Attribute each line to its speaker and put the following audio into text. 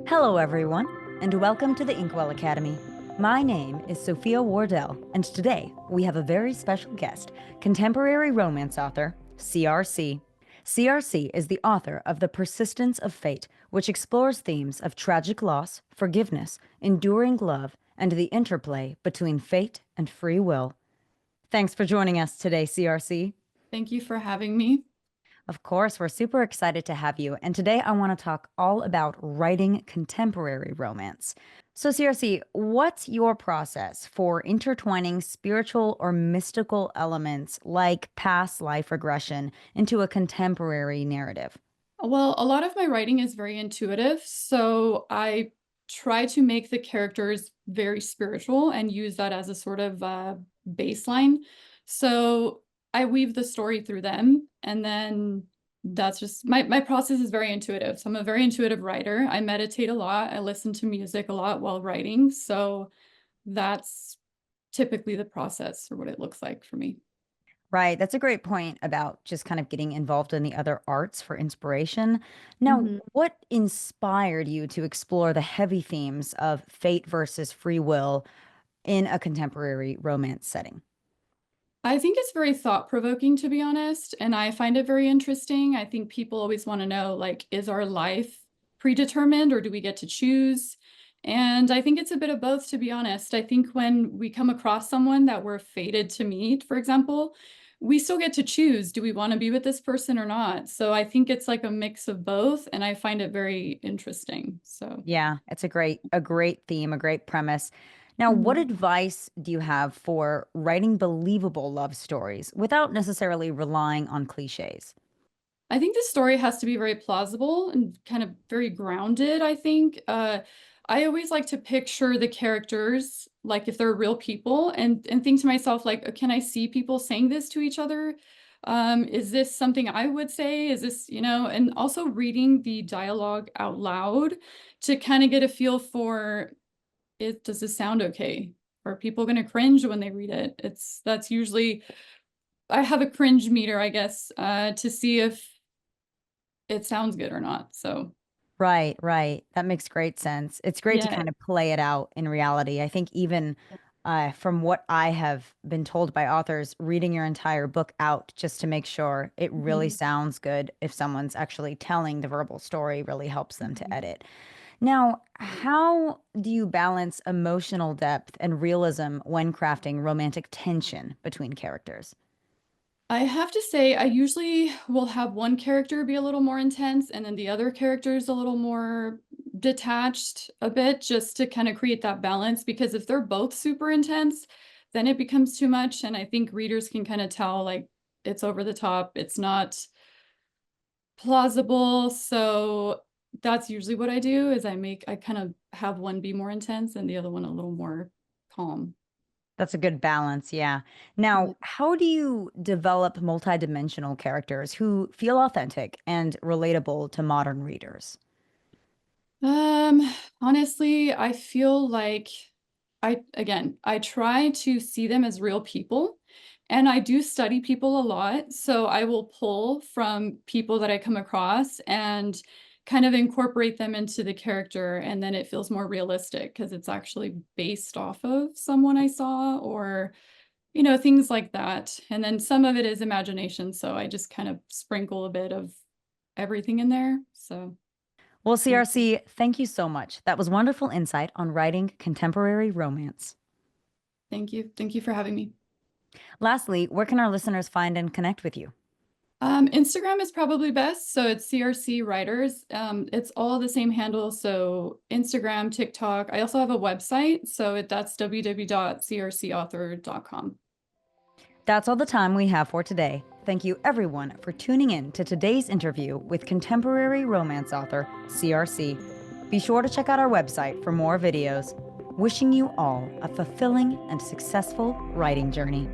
Speaker 1: Hello, everyone, and welcome to the Inkwell Academy. My name is Sophia Wardell, and today we have a very special guest, contemporary romance author C.R.C. C.R.C. is the author of The Persistence of Fate, which explores themes of tragic loss, forgiveness, enduring love, and the interplay between fate and free will. Thanks for joining us today, C.R.C.
Speaker 2: Thank you for having me.
Speaker 1: Of course, we're super excited to have you. And today I want to talk all about writing contemporary romance. So, CRC, what's your process for intertwining spiritual or mystical elements like past life regression into a contemporary narrative?
Speaker 2: Well, a lot of my writing is very intuitive, so I try to make the characters very spiritual and use that as a sort of baseline. So I weave the story through them, and then that's just my process is very intuitive. So I'm a very intuitive writer. I meditate a lot. I listen to music a lot while writing. So that's typically the process or what it looks like for me.
Speaker 1: Right. That's a great point about just kind of getting involved in the other arts for inspiration. Now,
Speaker 2: Mhm.
Speaker 1: what inspired you to explore the heavy themes of fate versus free will in a contemporary romance setting?
Speaker 2: I think it's very thought-provoking, to be honest, and I find it very interesting. I think people always want to know, like, is our life predetermined or do we get to choose? And I think it's a bit of both, to be honest. I think when we come across someone that we're fated to meet, for example, we still get to choose, do we want to be with this person or not? So I think it's like a mix of both, and I find it very interesting. So.
Speaker 1: Yeah, it's a great theme, a great premise. Now, what
Speaker 2: Mhm.
Speaker 1: advice do you have for writing believable love stories without necessarily relying on cliches?
Speaker 2: I think the story has to be very plausible and kind of very grounded, I think. I always like to picture the characters like if they're real people and think to myself like, can I see people saying this to each other? Is this something I would say? Is this, and also reading the dialogue out loud to kind of get a feel for it. Does this sound okay? Are people going to cringe when they read it? That's usually I have a cringe meter, I guess, to see if it sounds good or not, so
Speaker 1: Right, right. That makes great sense. It's great to
Speaker 2: yeah.
Speaker 1: kind of play it out in reality. I think even from what I have been told by authors, reading your entire book out just to make sure it really
Speaker 2: Mhm,
Speaker 1: sounds good if someone's actually telling the verbal story really helps them to
Speaker 2: mhm.
Speaker 1: edit. Now,
Speaker 2: Right.
Speaker 1: how do you balance emotional depth and realism when crafting romantic tension between characters?
Speaker 2: I have to say, I usually will have one character be a little more intense, and then the other character is a little more detached a bit, just to kinda create that balance, because if they're both super intense, then it becomes too much, and I think readers can kinda tell, like, it's over the top, it's not plausible, so that's usually what I do, is I kind of have one be more intense and the other one a little more calm.
Speaker 1: That's a good balance, yeah.
Speaker 2: Yeah.
Speaker 1: Now, how do you develop multidimensional characters who feel authentic and relatable to modern readers?
Speaker 2: Um, Honestly, I feel like I try to see them as real people, and I do study people a lot, so I will pull from people that I come across and kind of incorporate them into the character, and then it feels more realistic because it's actually based off of someone I saw or, things like that. And then some of it is imagination, so I just kind of sprinkle a bit of everything in there. So,
Speaker 1: Well,
Speaker 2: yeah.
Speaker 1: CRC, thank you so much. That was wonderful insight on writing contemporary romance.
Speaker 2: Thank you. Thank you for having me.
Speaker 1: Lastly, where can our listeners find and connect with you?
Speaker 2: Instagram is probably best. So it's CRC Writers. It's all the same handle. So Instagram, TikTok. I also have a website. So that's www.crcauthor.com.
Speaker 1: That's all the time we have for today. Thank you, everyone, for tuning in to today's interview with contemporary romance author CRC. Be sure to check out our website for more videos. Wishing you all a fulfilling and successful writing journey.